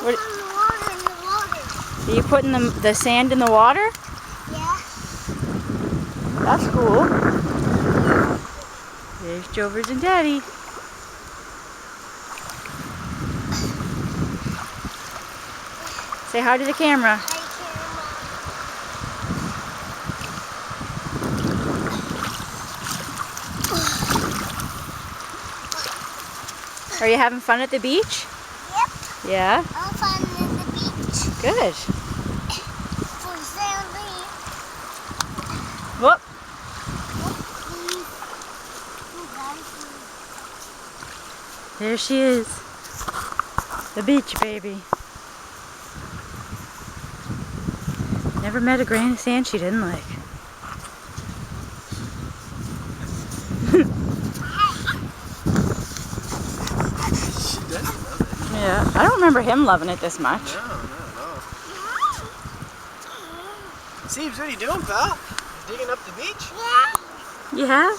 I'm putting the water. Are you putting the sand in the water? Yeah. That's cool. There's Jovers and Daddy. Say hi to the camera. Are you having fun at the beach? Yep. Yeah? I'm fun at the beach. Good. For sailing. Whoop. There she is. The beach baby. Never met a grain of sand she didn't like. Yeah, I don't remember him loving it this much. No, not at all. Siebes, what are you doing, pal? Digging up the beach? Yeah. Yeah?